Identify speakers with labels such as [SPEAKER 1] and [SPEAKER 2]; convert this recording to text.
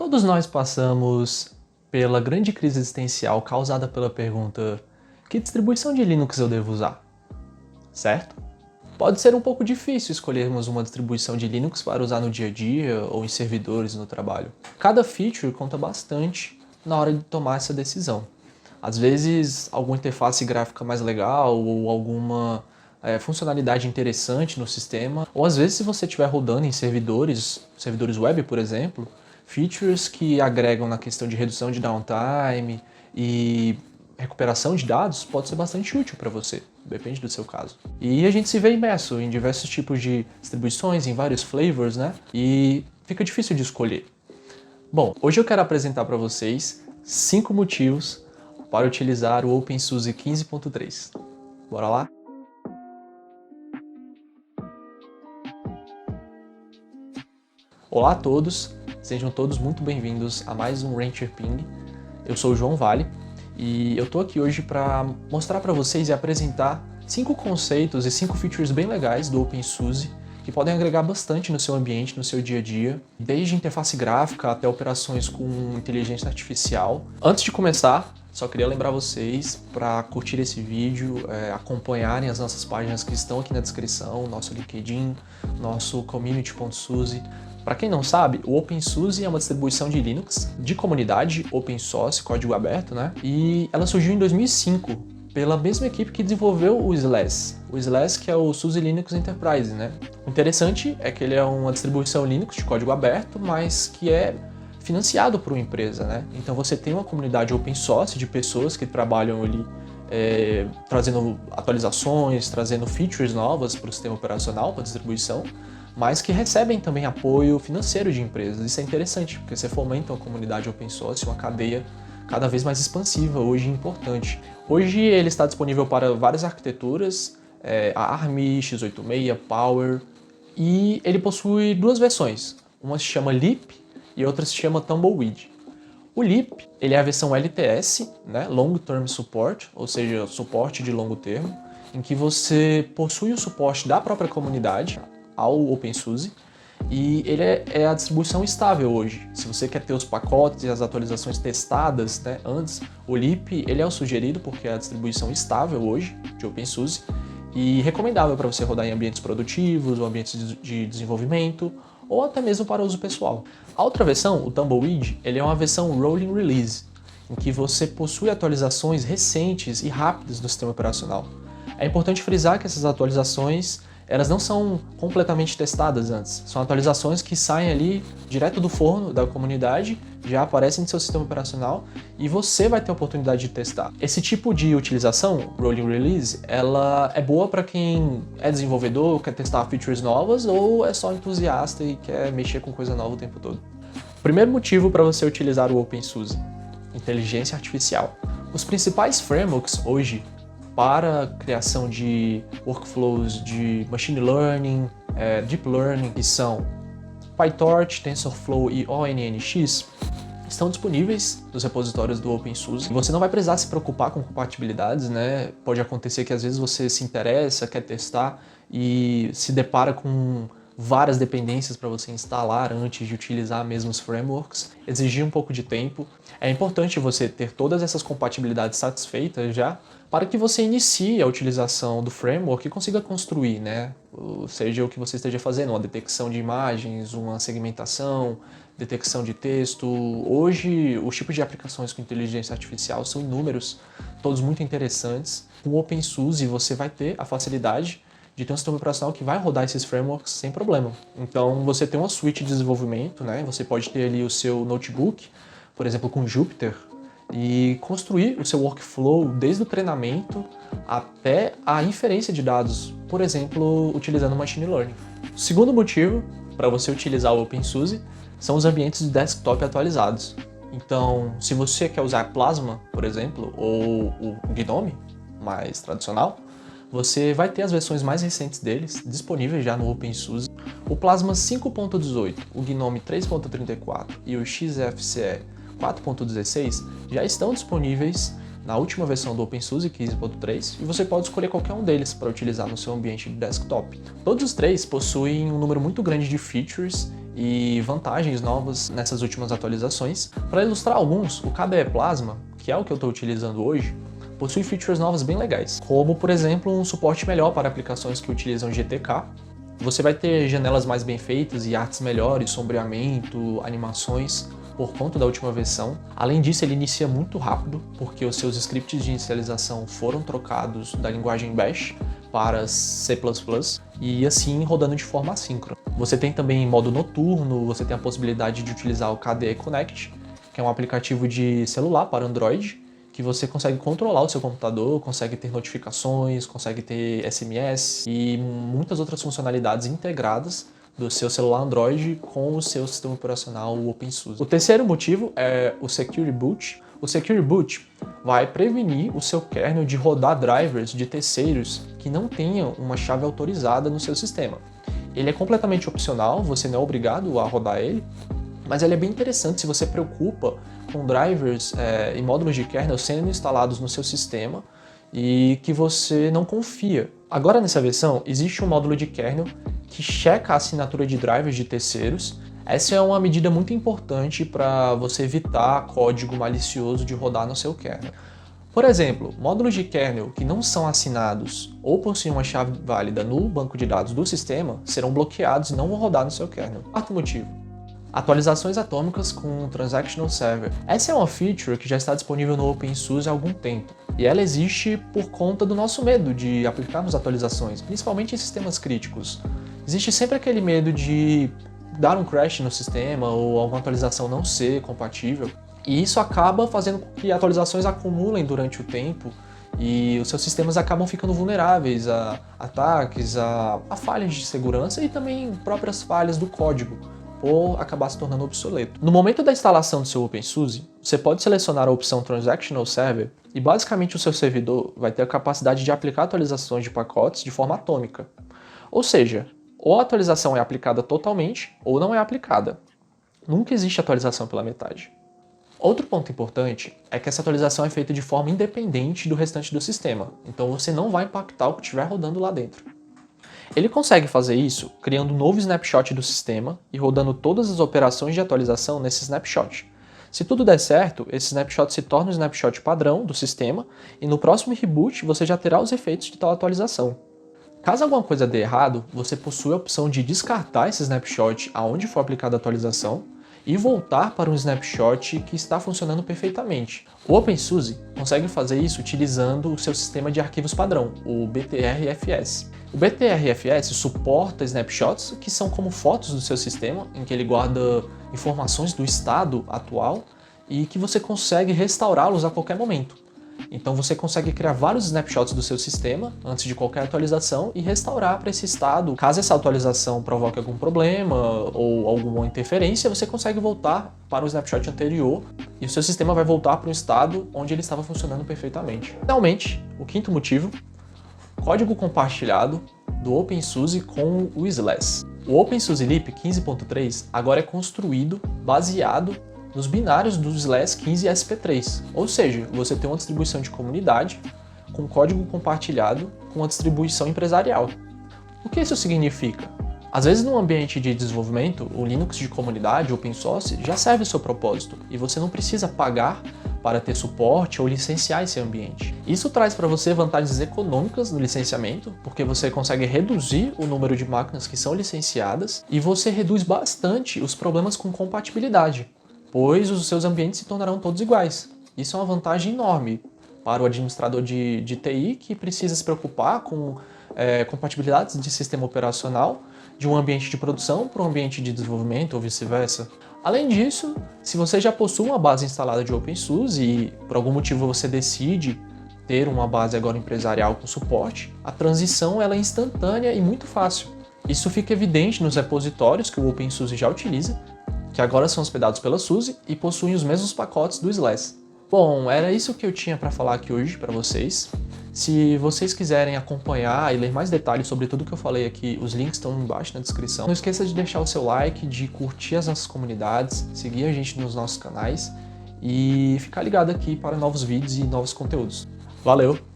[SPEAKER 1] Todos nós passamos pela grande crise existencial causada pela pergunta: que distribuição de Linux eu devo usar? Certo? Pode ser um pouco difícil escolhermos uma distribuição de Linux para usar no dia a dia ou em servidores no trabalho. Cada feature conta bastante na hora de tomar essa decisão. Às vezes, alguma interface gráfica mais legal ou alguma funcionalidade interessante no sistema, ou às vezes se você estiver rodando em servidores web, por exemplo, features que agregam na questão de redução de downtime e recuperação de dados pode ser bastante útil para você, depende do seu caso. E a gente se vê imerso em diversos tipos de distribuições, em vários flavors, né? E fica difícil de escolher. Bom, hoje eu quero apresentar para vocês 5 motivos para utilizar o OpenSUSE 15.3. Bora lá? Olá a todos, sejam todos muito bem-vindos a mais um Rancher Ping. Eu sou o João Vale e eu tô aqui hoje para mostrar para vocês e apresentar 5 conceitos e 5 features bem legais do OpenSUSE que podem agregar bastante no seu ambiente, no seu dia a dia, desde interface gráfica até operações com inteligência artificial. Antes de começar, só queria lembrar vocês para curtir esse vídeo, acompanharem as nossas páginas que estão aqui na descrição, nosso LinkedIn, nosso community.suse. Para quem não sabe, o OpenSUSE é uma distribuição de Linux de comunidade, open source, código aberto, né? E ela surgiu em 2005 pela mesma equipe que desenvolveu o SLES. O SLES que é o SUSE Linux Enterprise, né? O interessante é que ele é uma distribuição Linux de código aberto, mas que é financiado por uma empresa, né? Então você tem uma comunidade open source de pessoas que trabalham ali trazendo atualizações, trazendo features novas para o sistema operacional, para a distribuição, mas que recebem também apoio financeiro de empresas. Isso é interessante, porque você fomenta uma comunidade open source, uma cadeia cada vez mais expansiva, hoje importante. Hoje ele está disponível para várias arquiteturas, ARM, x86, Power, e ele possui duas versões. Uma se chama Leap e outra se chama Tumbleweed. O Leap, ele é a versão LTS, né, Long Term Support, ou seja, suporte de longo termo, em que você possui o suporte da própria comunidade ao OpenSUSE, e ele é a distribuição estável hoje. Se você quer ter os pacotes e as atualizações testadas, né, antes, o Leap ele é o sugerido porque é a distribuição estável hoje de OpenSUSE e recomendável para você rodar em ambientes produtivos ou ambientes de desenvolvimento ou até mesmo para uso pessoal. A outra versão, o Tumbleweed, ele é uma versão Rolling Release, em que você possui atualizações recentes e rápidas do sistema operacional. É importante frisar que essas atualizações elas não são completamente testadas antes. São atualizações que saem ali direto do forno da comunidade, já aparecem no seu sistema operacional e você vai ter a oportunidade de testar. Esse tipo de utilização, Rolling Release, ela é boa para quem é desenvolvedor, quer testar features novas ou é só entusiasta e quer mexer com coisa nova o tempo todo. Primeiro motivo para você utilizar o OpenSUSE: inteligência artificial. Os principais frameworks hoje para a criação de workflows de machine learning, deep learning, que são PyTorch, TensorFlow e ONNX, estão disponíveis nos repositórios do OpenSUSE. Você não vai precisar se preocupar com compatibilidades, né? Pode acontecer que às vezes você se interessa, quer testar e se depara com várias dependências para você instalar antes de utilizar mesmo os frameworks, exigir um pouco de tempo. É importante você ter todas essas compatibilidades satisfeitas já, para que você inicie a utilização do framework e consiga construir, né? Seja o que você esteja fazendo, uma detecção de imagens, uma segmentação, detecção de texto. Hoje, os tipos de aplicações com inteligência artificial são inúmeros, todos muito interessantes. Com o OpenSUSE você vai ter a facilidade de ter um sistema operacional que vai rodar esses frameworks sem problema. Então você tem uma suite de desenvolvimento, né? Você pode ter ali o seu notebook, por exemplo, com Jupyter, e construir o seu workflow desde o treinamento até a inferência de dados, por exemplo, utilizando Machine Learning. O segundo motivo para você utilizar o OpenSUSE são os ambientes de desktop atualizados. Então, se você quer usar Plasma, por exemplo, ou o GNOME, mais tradicional, você vai ter as versões mais recentes deles disponíveis já no OpenSUSE. O Plasma 5.18, o GNOME 3.34 e o XFCE 4.16 já estão disponíveis na última versão do OpenSUSE 15.3 e você pode escolher qualquer um deles para utilizar no seu ambiente de desktop. Todos os três possuem um número muito grande de features e vantagens novas nessas últimas atualizações. Para ilustrar alguns, o KDE Plasma, que é o que eu estou utilizando hoje, possui features novas bem legais, como por exemplo um suporte melhor para aplicações que utilizam GTK. Você vai ter janelas mais bem feitas e artes melhores, sombreamento, animações, por conta da última versão. Além disso, ele inicia muito rápido, porque os seus scripts de inicialização foram trocados da linguagem Bash para C++, e assim rodando de forma assíncrona. Você tem também modo noturno, você tem a possibilidade de utilizar o KDE Connect, que é um aplicativo de celular para Android, que você consegue controlar o seu computador, consegue ter notificações, consegue ter SMS e muitas outras funcionalidades integradas do seu celular Android com o seu sistema operacional OpenSUSE. O terceiro motivo é o Secure Boot. O Secure Boot vai prevenir o seu kernel de rodar drivers de terceiros que não tenham uma chave autorizada no seu sistema. Ele é completamente opcional, você não é obrigado a rodar ele, mas ele é bem interessante se você preocupa com drivers e módulos de kernel sendo instalados no seu sistema e que você não confia. Agora nessa versão existe um módulo de kernel que checa a assinatura de drivers de terceiros. Essa é uma medida muito importante para você evitar código malicioso de rodar no seu kernel. Por exemplo, módulos de kernel que não são assinados ou possuem uma chave válida no banco de dados do sistema serão bloqueados e não vão rodar no seu kernel. Quarto motivo: atualizações atômicas com Transactional Server. Essa é uma feature que já está disponível no OpenSUSE há algum tempo, e ela existe por conta do nosso medo de aplicarmos atualizações, principalmente em sistemas críticos. Existe sempre aquele medo de dar um crash no sistema ou alguma atualização não ser compatível, e isso acaba fazendo com que atualizações acumulem durante o tempo e os seus sistemas acabam ficando vulneráveis a ataques, a falhas de segurança e também próprias falhas do código, ou acabar se tornando obsoleto. No momento da instalação do seu OpenSUSE, você pode selecionar a opção Transactional Server e basicamente o seu servidor vai ter a capacidade de aplicar atualizações de pacotes de forma atômica. Ou seja, ou a atualização é aplicada totalmente ou não é aplicada. Nunca existe atualização pela metade. Outro ponto importante é que essa atualização é feita de forma independente do restante do sistema, então você não vai impactar o que estiver rodando lá dentro. Ele consegue fazer isso criando um novo snapshot do sistema e rodando todas as operações de atualização nesse snapshot. Se tudo der certo, esse snapshot se torna um snapshot padrão do sistema e no próximo reboot você já terá os efeitos de tal atualização. Caso alguma coisa dê errado, você possui a opção de descartar esse snapshot aonde for aplicada a atualização e voltar para um snapshot que está funcionando perfeitamente. O OpenSUSE consegue fazer isso utilizando o seu sistema de arquivos padrão, o BTRFS. O BTRFS suporta snapshots que são como fotos do seu sistema, em que ele guarda informações do estado atual e que você consegue restaurá-los a qualquer momento. Então você consegue criar vários snapshots do seu sistema antes de qualquer atualização e restaurar para esse estado. Caso essa atualização provoque algum problema ou alguma interferência, você consegue voltar para o snapshot anterior e o seu sistema vai voltar para um estado onde ele estava funcionando perfeitamente. Finalmente, o quinto motivo: código compartilhado do OpenSUSE com o SLES. O OpenSUSE Leap 15.3 agora é construído baseado nos binários do SLES 15 SP3, ou seja, você tem uma distribuição de comunidade com código compartilhado com uma distribuição empresarial. O que isso significa? Às vezes, num ambiente de desenvolvimento, o Linux de comunidade, open source, já serve o seu propósito e você não precisa pagar para ter suporte ou licenciar esse ambiente. Isso traz para você vantagens econômicas no licenciamento, porque você consegue reduzir o número de máquinas que são licenciadas e você reduz bastante os problemas com compatibilidade, pois os seus ambientes se tornarão todos iguais. Isso é uma vantagem enorme para o administrador de TI que precisa se preocupar com compatibilidades de sistema operacional de um ambiente de produção para um ambiente de desenvolvimento ou vice-versa. Além disso, se você já possui uma base instalada de OpenSUSE e por algum motivo você decide ter uma base agora empresarial com suporte, a transição ela é instantânea e muito fácil. Isso fica evidente nos repositórios que o OpenSUSE já utiliza, que agora são hospedados pela SUSE e possuem os mesmos pacotes do SLES. Bom, era isso que eu tinha para falar aqui hoje para vocês. Se vocês quiserem acompanhar e ler mais detalhes sobre tudo que eu falei aqui, os links estão embaixo na descrição. Não esqueça de deixar o seu like, de curtir as nossas comunidades, seguir a gente nos nossos canais e ficar ligado aqui para novos vídeos e novos conteúdos. Valeu!